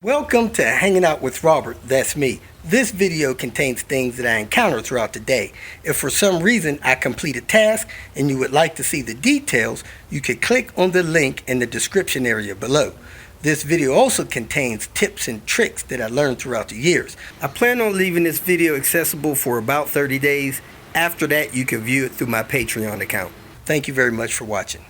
Welcome to Hanging Out with Robert, that's me. This video contains things that I encounter throughout the day. If for some reason I complete a task and you would like to see the details, you can click on the link in the description area below. This video also contains tips and tricks that I learned throughout the years. I plan on leaving this video accessible for about 30 days. After that, you can view it through my Patreon account. Thank you very much for watching.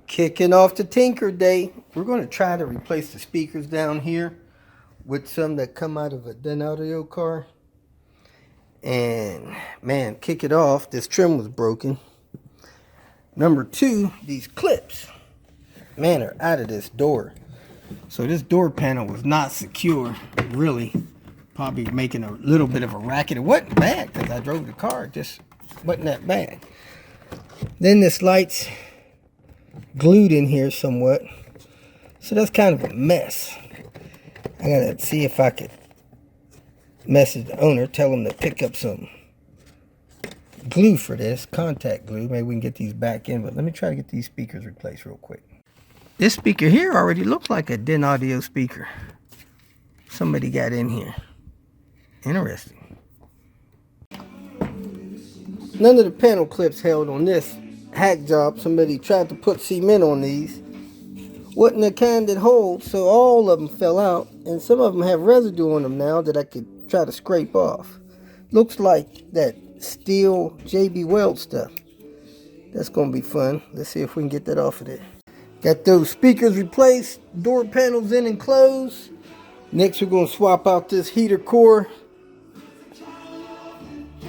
Kicking off the Tinker Day, we're going to try to replace the speakers down here with some that come out of a done audio car. And man, kick it off, this trim was broken. Number two, these clips, man, are out of this door. So this door panel was not secure, really. Probably making a little bit of a racket. It wasn't bad because I drove the car, it just wasn't that bad. Then this light's glued in here somewhat, so that's kind of a mess. I gotta see if I could message the owner, tell him to pick up some glue for this, contact glue. Maybe we can get these back in, but let me try to get these speakers replaced real quick. This speaker here already looks like a DIN audio speaker. Somebody got in here. Interesting. None of the panel clips held on this hack job. Somebody tried to put cement on these. Wasn't the kind that holds, so all of them fell out, and some of them have residue on them now that I could try to scrape off. Looks like that steel JB Weld stuff. That's gonna be fun. Let's see if we can get that off of there. Got those speakers replaced, door panels in and closed. Next we're gonna swap out this heater core,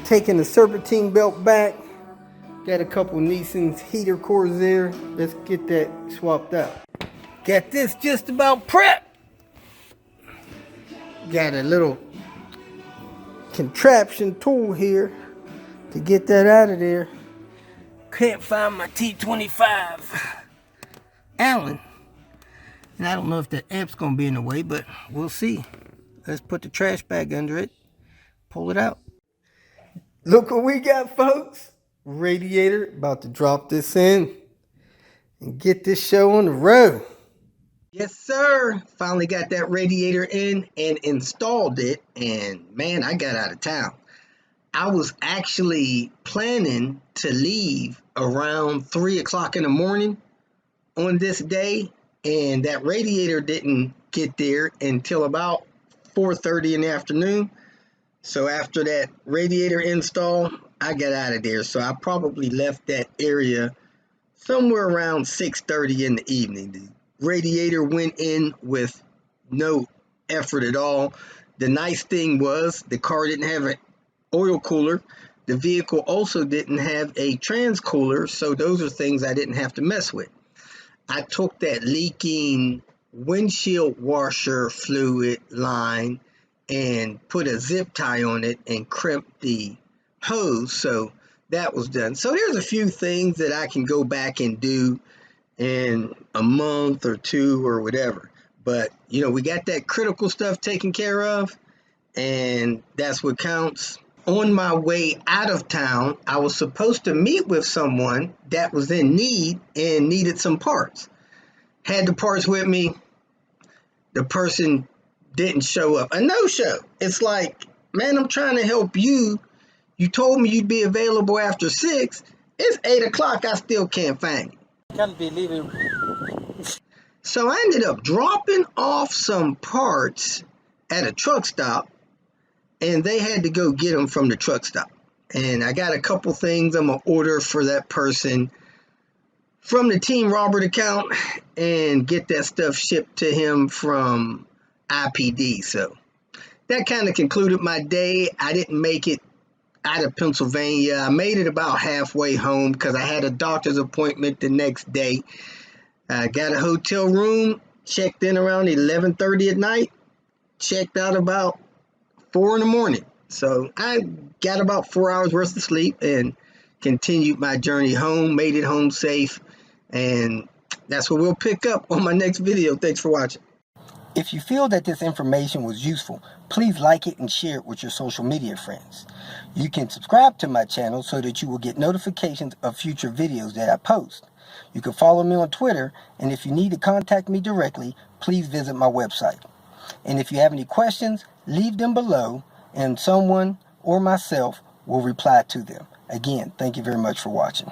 taking the serpentine belt back. Got a couple Nissan's heater cores there. Let's get that swapped out. Got this just about prepped. Got a little contraption tool here to get that out of there. Can't find my T25 Allen. And I don't know if the amp's going to be in the way, but we'll see. Let's put the trash bag under it. Pull it out. Look what we got, folks. Radiator, about to drop this in and get this show on the road. Yes sir, finally got that radiator in and installed it, and man, I got out of town. I was actually planning to leave around 3 o'clock in the morning on this day, and that radiator didn't get there until about 4:30 in the afternoon. So after that radiator install, I got out of there. So I probably left that area somewhere around 6:30 in the evening. The radiator went in with no effort at all. The nice thing was the car didn't have an oil cooler. The vehicle also didn't have a trans cooler. So those are things I didn't have to mess with. I took that leaking windshield washer fluid line and put a zip tie on it and crimped the hose, so that was done. So there's a few things that I can go back and do in a month or two or whatever, but you know, we got that critical stuff taken care of, and that's what counts. On my way out of town, I was supposed to meet with someone that was in need and needed some parts. Had the parts with me. The person didn't show up. A no-show. It's like, man, I'm trying to help you. You told me you'd be available after 6. It's 8 o'clock. I still can't find you. Can't believe it. So I ended up dropping off some parts at a truck stop, and they had to go get them from the truck stop. And I got a couple things I'm going to order for that person from the Team Robert account and get that stuff shipped to him from IPD. So that kind of concluded my day. I didn't make it out of Pennsylvania. I made it about halfway home because I had a doctor's appointment the next day. I got a hotel room, checked in around 11:30 at night, checked out about 4 in the morning. So I got about 4 hours worth of sleep and continued my journey home, made it home safe, and that's what we'll pick up on my next video. Thanks for watching. If you feel that this information was useful, please like it and share it with your social media friends. You can subscribe to my channel so that you will get notifications of future videos that I post. You can follow me on Twitter, and if you need to contact me directly, please visit my website. And if you have any questions, leave them below, and someone or myself will reply to them. Again, thank you very much for watching.